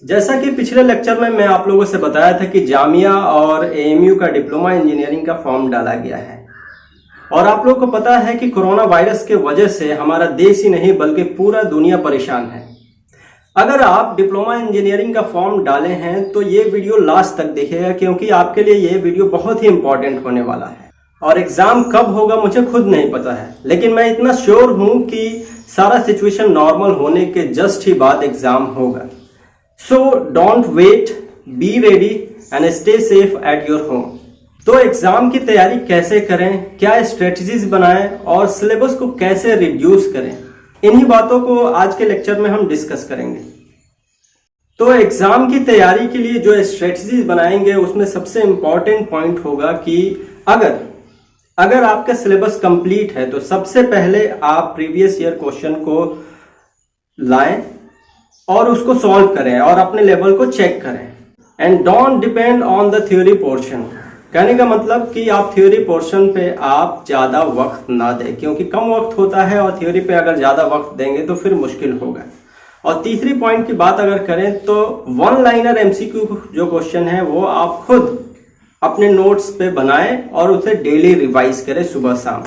जैसा कि पिछले लेक्चर में मैं आप लोगों से बताया था कि जामिया और एएमयू का डिप्लोमा इंजीनियरिंग का फॉर्म डाला गया है और आप लोगों को पता है कि कोरोना वायरस के वजह से हमारा देश ही नहीं बल्कि पूरा दुनिया परेशान है। अगर आप डिप्लोमा इंजीनियरिंग का फॉर्म डाले हैं तो ये वीडियो लास्ट तक देखिएगा क्योंकि आपके लिए ये वीडियो बहुत ही इंपॉर्टेंट होने वाला है। और एग्ज़ाम कब होगा मुझे खुद नहीं पता है, लेकिन मैं इतना श्योर हूँ कि सारा सिचुएशन नॉर्मल होने के जस्ट ही बाद एग्ज़ाम होगा। So don't wait, be ready and stay safe at your home। तो एग्जाम की तैयारी कैसे करें, क्या स्ट्रेटजीज बनाएं और सिलेबस को कैसे रिड्यूस करें, इन्हीं बातों को आज के लेक्चर में हम डिस्कस करेंगे। तो एग्जाम की तैयारी के लिए जो स्ट्रेटजीज बनाएंगे उसमें सबसे इंपॉर्टेंट पॉइंट होगा कि अगर आपका सिलेबस कंप्लीट है तो सबसे पहले आप प्रीवियस ईयर क्वेश्चन को लाएं और उसको सॉल्व करें और अपने लेवल को चेक करें। And don't depend on the theory portion. कहने का मतलब कि आप थ्योरी पोर्शन पे आप ज़्यादा वक्त ना दें क्योंकि कम वक्त होता है और थ्योरी पे अगर ज़्यादा वक्त देंगे तो फिर मुश्किल होगा। और तीसरी पॉइंट की बात अगर करें तो वन लाइनर एमसीक्यू जो क्वेश्चन है वो आप खुद अपने नोट्स पे बनाएं और उसे डेली रिवाइज करें सुबह शाम।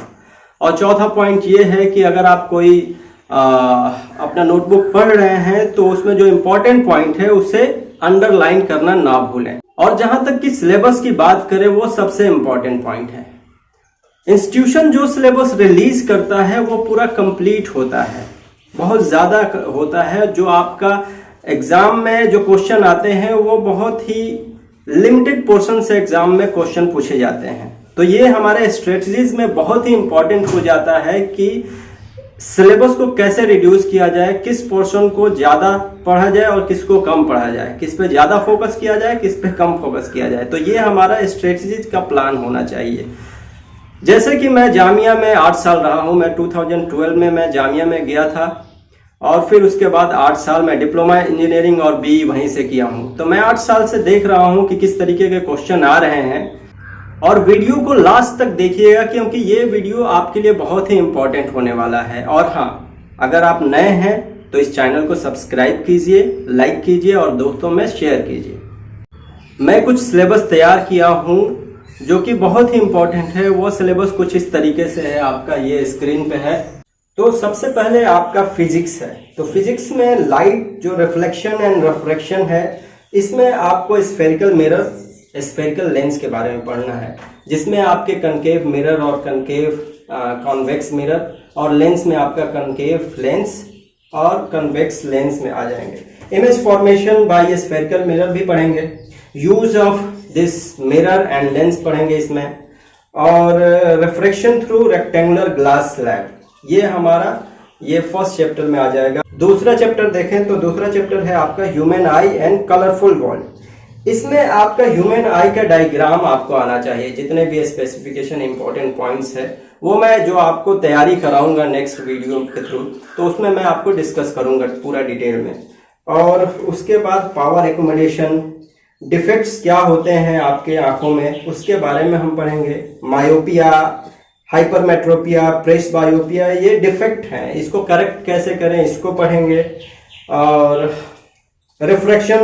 और चौथा पॉइंट ये है कि अगर आप कोई अपना नोटबुक पढ़ रहे हैं तो उसमें जो इम्पोर्टेंट पॉइंट है उसे अंडरलाइन करना ना भूलें। और जहां तक कि सिलेबस की बात करें वो सबसे इम्पोर्टेंट पॉइंट है। इंस्टीट्यूशन जो सिलेबस रिलीज करता है वो पूरा कंप्लीट होता है, बहुत ज़्यादा होता है। जो आपका एग्जाम में जो क्वेश्चन आते हैं वो बहुत ही लिमिटेड पोर्शन से एग्जाम में क्वेश्चन पूछे जाते हैं। तो ये हमारे स्ट्रेटजीज में बहुत ही इंपॉर्टेंट हो जाता है कि सिलेबस को कैसे रिड्यूस किया जाए, किस पोर्शन को ज़्यादा पढ़ा जाए और किसको कम पढ़ा जाए, किस पे ज़्यादा फोकस किया जाए, किस पे कम फोकस किया जाए। तो ये हमारा स्ट्रेटजीज का प्लान होना चाहिए। जैसे कि मैं जामिया में 8 साल रहा हूँ, मैं 2012 में मैं जामिया में गया था और फिर उसके बाद 8 साल मैं डिप्लोमा इंजीनियरिंग और बीई वहीं से किया हूँ। तो मैं 8 साल से देख रहा हूँ कि किस तरीके के क्वेश्चन आ रहे हैं। और वीडियो को लास्ट तक देखिएगा क्योंकि ये वीडियो आपके लिए बहुत ही इंपॉर्टेंट होने वाला है। और हाँ, अगर आप नए हैं तो इस चैनल को सब्सक्राइब कीजिए, लाइक कीजिए और दोस्तों में शेयर कीजिए। मैं कुछ सिलेबस तैयार किया हूँ जो कि बहुत ही इंपॉर्टेंट है। वो सिलेबस कुछ इस तरीके से है, आपका ये स्क्रीन पे है। तो सबसे पहले आपका फिजिक्स है। तो फिजिक्स में लाइट जो रिफ्लेक्शन एंड रिफ्रैक्शन है, इसमें आपको स्फेरिकल मिरर, स्फेरिकल लेंस के बारे में पढ़ना है, जिसमें आपके कनकेव मिरर और कनकेव कॉन्वेक्स मिरर और लेंस में आपका कनकेव लेंस और कन्वेक्स लेंस में आ जाएंगे। Image formation by spherical mirror भी पढ़ेंगे, use of this mirror and lens पढ़ेंगे इसमें, और refraction through rectangular glass slab, ये हमारा ये फर्स्ट चैप्टर में आ जाएगा। दूसरा चैप्टर देखें तो दूसरा चैप्टर है आपका human I and colourful world. इसमें आपका ह्यूमन आई का डायग्राम आपको आना चाहिए। जितने भी स्पेसिफिकेशन इंपॉर्टेंट पॉइंट्स है वो मैं जो आपको तैयारी कराऊंगा नेक्स्ट वीडियो के थ्रू, तो उसमें मैं आपको डिस्कस करूंगा पूरा डिटेल में। और उसके बाद पावर एकोमोडेशन, डिफेक्ट्स क्या होते हैं आपके आंखों में उसके बारे में हम पढ़ेंगे। मायोपिया, हाइपरमेट्रोपिया, प्रेस बायोपिया, ये डिफेक्ट हैं, इसको करेक्ट कैसे करें इसको पढ़ेंगे। और refraction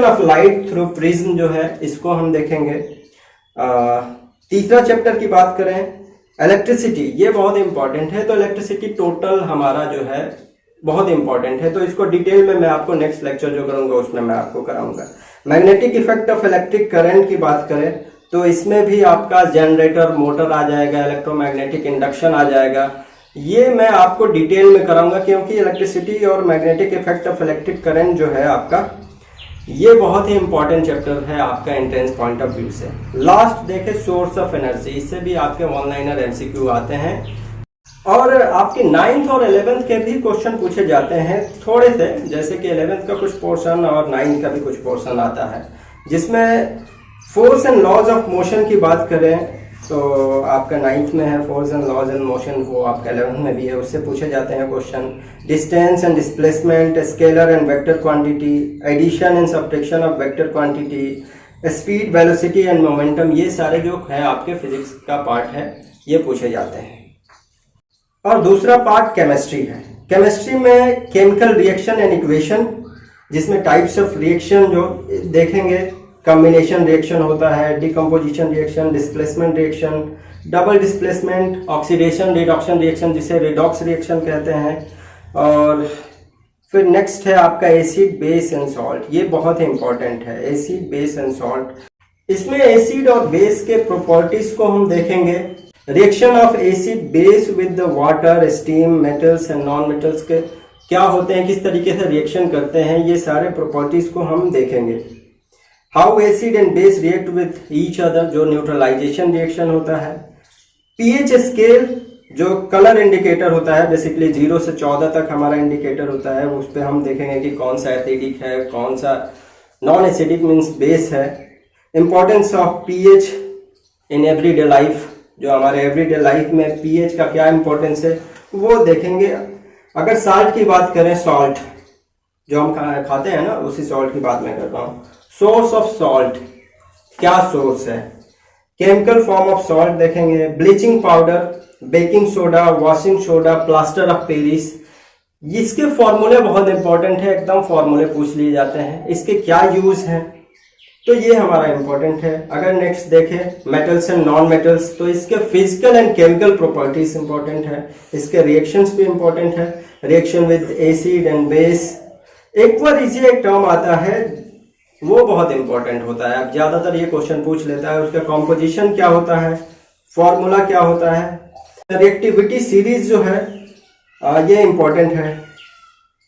of light through prism जो है इसको हम देखेंगे। तीसरा चैप्टर की बात करें, इलेक्ट्रिसिटी, ये बहुत इंपॉर्टेंट है। तो इलेक्ट्रिसिटी टोटल हमारा जो है बहुत इंपॉर्टेंट है, तो इसको डिटेल में मैं आपको नेक्स्ट लेक्चर जो करूंगा उसमें मैं आपको कराऊंगा। Magnetic effect of electric current की बात करें तो इसमें भी आपका जनरेटर, मोटर आ जाएगा, इलेक्ट्रोमैग्नेटिक इंडक्शन आ जाएगा। ये मैं आपको डिटेल में कराऊंगा क्योंकि इलेक्ट्रिसिटी और magnetic effect of electric current जो है आपका, ये बहुत ही इंपॉर्टेंट चैप्टर है आपका एंट्रेंस पॉइंट ऑफ व्यू से। लास्ट देखें सोर्स ऑफ एनर्जी, इससे भी आपके वन लाइनर एमसीक्यू आते हैं और आपके 9th और 11th के भी क्वेश्चन पूछे जाते हैं थोड़े से, जैसे कि 11th का कुछ पोर्शन और 9th का भी कुछ पोर्शन आता है, जिसमें force and laws of motion की बात करें तो आपका 9th में है force and laws and motion, वो आपका 11th में भी है, उससे पूछे जाते हैं question. Distance and displacement, scalar and vector quantity, addition and subtraction of vector quantity, speed, velocity and momentum, ये सारे जो है आपके फिजिक्स का पार्ट है, ये पूछे जाते हैं। और दूसरा पार्ट केमिस्ट्री है। केमिस्ट्री में केमिकल रिएक्शन एंड इक्वेशन, जिसमें टाइप्स ऑफ रिएक्शन जो देखेंगे, कॉम्बिनेशन रिएक्शन होता है, decomposition reaction, displacement reaction, double displacement, oxidation reduction reaction जिसे रिडॉक्स रिएक्शन कहते हैं। और फिर नेक्स्ट है आपका एसिड बेस एंड सॉल्ट। ये बहुत ही इंपॉर्टेंट है, एसिड बेस एंड सॉल्ट। इसमें एसिड और बेस के प्रॉपर्टीज को हम देखेंगे। Reaction of acid base with the water, steam, metals and non metals के क्या होते हैं, किस तरीके से रिएक्शन करते हैं, ये सारे प्रॉपर्टीज को हम देखेंगे। How acid and base react with each other, जो न्यूट्रलाइजेशन रिएक्शन होता है। पीएच स्केल जो कलर इंडिकेटर होता है, बेसिकली 0 से 14 तक हमारा इंडिकेटर होता है, उस पर हम देखेंगे कि कौन सा एसिडिक है, कौन सा नॉन एसिडिक मीन्स बेस है। Importance of pH in everyday life, जो हमारे एवरीडे लाइफ में पीएच का क्या इंपॉर्टेंस है वो देखेंगे। अगर साल्ट की बात करें, सॉल्ट जो हम खाते हैं ना, उसी सॉल्ट की बात मैं कर रहा हूँ। सोर्स ऑफ सॉल्ट, क्या सोर्स है। केमिकल फॉर्म ऑफ सॉल्ट देखेंगे, bleaching powder, baking soda, washing soda, plaster of Paris. इसके फॉर्मूले बहुत इंपॉर्टेंट है, एकदम फॉर्मूले पूछ लिए जाते हैं। इसके क्या यूज हैं, तो ये हमारा इंपॉर्टेंट है। अगर नेक्स्ट देखें मेटल्स एंड नॉन मेटल्स, तो इसके physical and chemical properties important है, इसके रिएक्शंस भी इंपॉर्टेंट है। Reaction with acid and base. Aqua एक टर्म आता है, वो बहुत इंपॉर्टेंट होता है। अब ज्यादातर ये क्वेश्चन पूछ लेता है, उसका कॉम्पोजिशन क्या होता है, फॉर्मूला क्या होता है। रिएक्टिविटी सीरीज जो है ये इंपॉर्टेंट है।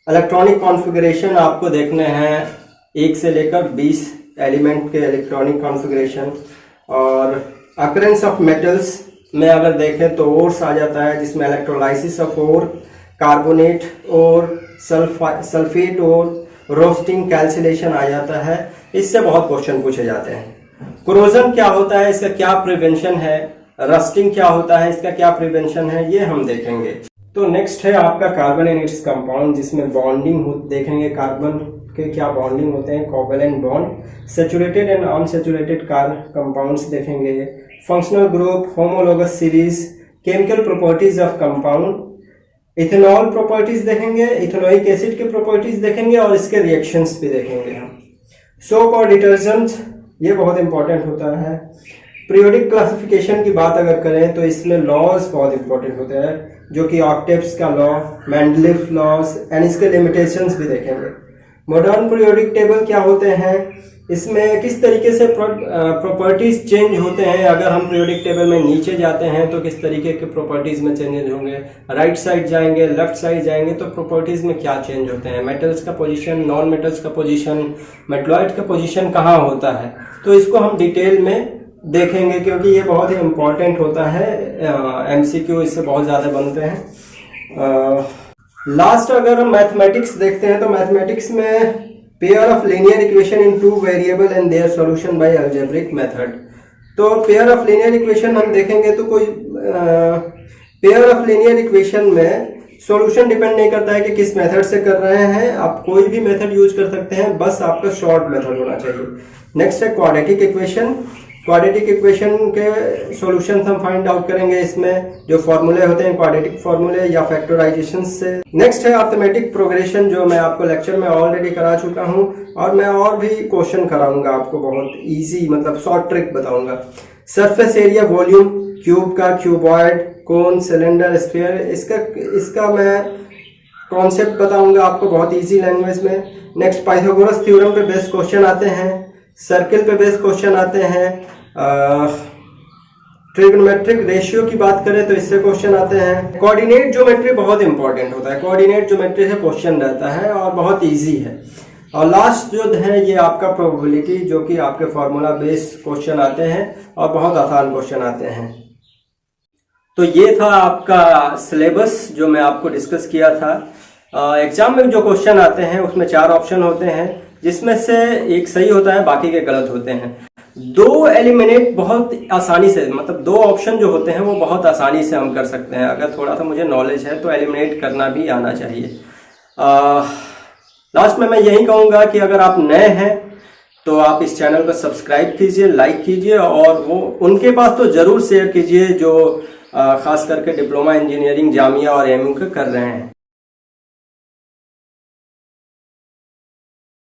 इलेक्ट्रॉनिक कॉन्फ़िगरेशन आपको देखने हैं, 1 से लेकर 20 एलिमेंट के इलेक्ट्रॉनिक कॉन्फ़िगरेशन। और अकरेंस ऑफ मेटल्स में अगर देखें तो ओर्स आ जाता है, जिसमें इलेक्ट्रोलाइसिस ऑफ ओर, कार्बोनेट और सल्फेट और रोस्टिंग, कैल्सिलेशन आ जाता है। इससे बहुत क्वेश्चन पूछे जाते हैं। कोरोजन क्या होता है, इसका क्या प्रिवेंशन है। रस्टिंग क्या होता है, इसका क्या प्रिवेंशन है, ये हम देखेंगे। तो नेक्स्ट है आपका कार्बन एंड इट्स कंपाउंड, जिसमें बॉन्डिंग देखेंगे, कार्बन के क्या बॉन्डिंग होते हैं, covalent bond. Saturated and unsaturated compounds देखेंगे। Functional group, homologous series, chemical properties of compound, ethanol properties देखेंगे, इथेनोइक एसिड के प्रॉपर्टीज देखेंगे और इसके रिएक्शंस भी देखेंगे हम। सोप और डिटर्जेंट, ये बहुत इंपॉर्टेंट होता है। पीरियोडिक क्लासिफिकेशन की बात अगर करें तो इसमें लॉज बहुत इंपॉर्टेंट होते हैं, जो कि ऑक्टेव्स का लॉ, मेंडलीफ लॉज एंड इसके लिमिटेशंस भी देखेंगे। मॉडर्न पीरियोडिक टेबल क्या होते हैं, इसमें किस तरीके से प्रॉपर्टीज चेंज होते हैं। अगर हम पीरियोडिक टेबल में नीचे जाते हैं तो किस तरीके के प्रॉपर्टीज में चेंजेस होंगे, राइट साइड जाएंगे, लेफ्ट साइड जाएंगे तो प्रॉपर्टीज में क्या चेंज होते हैं, मेटल्स का पोजीशन, नॉन मेटल्स का पोजीशन, मेटलॉइड का पोजीशन कहाँ होता है, तो इसको हम डिटेल में देखेंगे, क्योंकि ये बहुत ही इंपॉर्टेंट होता है। एमसीक्यू इससे बहुत ज़्यादा बनते हैं। लास्ट अगर हम मैथमेटिक्स देखते हैं तो मैथमेटिक्स में pair of linear equation in 2 variable and their solution bye algebraic method. तो पेयर ऑफ लीनियर इक्वेशन हम देखेंगे तो कोई पेयर ऑफ लीनियर इक्वेशन में सॉल्यूशन डिपेंड नहीं करता है कि किस मेथड से कर रहे हैं, आप कोई भी मेथड यूज कर सकते हैं, बस आपका शॉर्ट मेथड होना चाहिए। नेक्स्ट है क्वाड्रेटिक इक्वेशन। क्वाड्रेटिक इक्वेशन के सॉल्यूशन हम फाइंड आउट करेंगे, इसमें जो फॉर्मूले होते हैं क्वाड्रेटिक फॉर्मूले या फैक्टराइजेशन से। नेक्स्ट है अर्थमेटिक प्रोग्रेशन, जो मैं आपको लेक्चर में ऑलरेडी करा चुका हूं और मैं और भी क्वेश्चन कराऊंगा आपको, बहुत इजी मतलब शॉर्ट ट्रिक बताऊंगा। सरफेस एरिया वॉल्यूम, क्यूब का, क्यूबॉइड, कोन, सिलेंडर, स्फीयर, इसका मैं कॉन्सेप्ट बताऊंगा आपको बहुत इजी लैंग्वेज में। नेक्स्ट पाइथागोरस थ्योरम पे बेस्ड क्वेश्चन आते हैं, सर्किल पे बेस्ड क्वेश्चन आते हैं। ट्रिग्नोमेट्रिक रेशियो की बात करें तो इससे क्वेश्चन आते हैं। कोऑर्डिनेट ज्योमेट्री बहुत इंपॉर्टेंट होता है, कोऑर्डिनेट ज्योमेट्री से क्वेश्चन रहता है और बहुत इजी है। और लास्ट जो है ये आपका प्रोबेबिलिटी, जो कि आपके फॉर्मूला बेस्ड क्वेश्चन आते हैं और बहुत आसान क्वेश्चन आते हैं। तो ये था आपका सिलेबस जो मैं आपको डिस्कस किया था। एग्जाम में जो क्वेश्चन आते हैं उसमें 4 ऑप्शन होते हैं, जिसमें से एक सही होता है, बाकी के गलत होते हैं। 2 एलिमिनेट बहुत आसानी से, मतलब 2 ऑप्शन जो होते हैं वो बहुत आसानी से हम कर सकते हैं। अगर थोड़ा सा मुझे नॉलेज है तो एलिमिनेट करना भी आना चाहिए। लास्ट में मैं यही कहूँगा कि अगर आप नए हैं तो आप इस चैनल को सब्सक्राइब कीजिए, लाइक कीजिए और वो उनके पास तो ज़रूर शेयर कीजिए जो खास करके डिप्लोमा इंजीनियरिंग जामिया और एमयू के कर रहे हैं।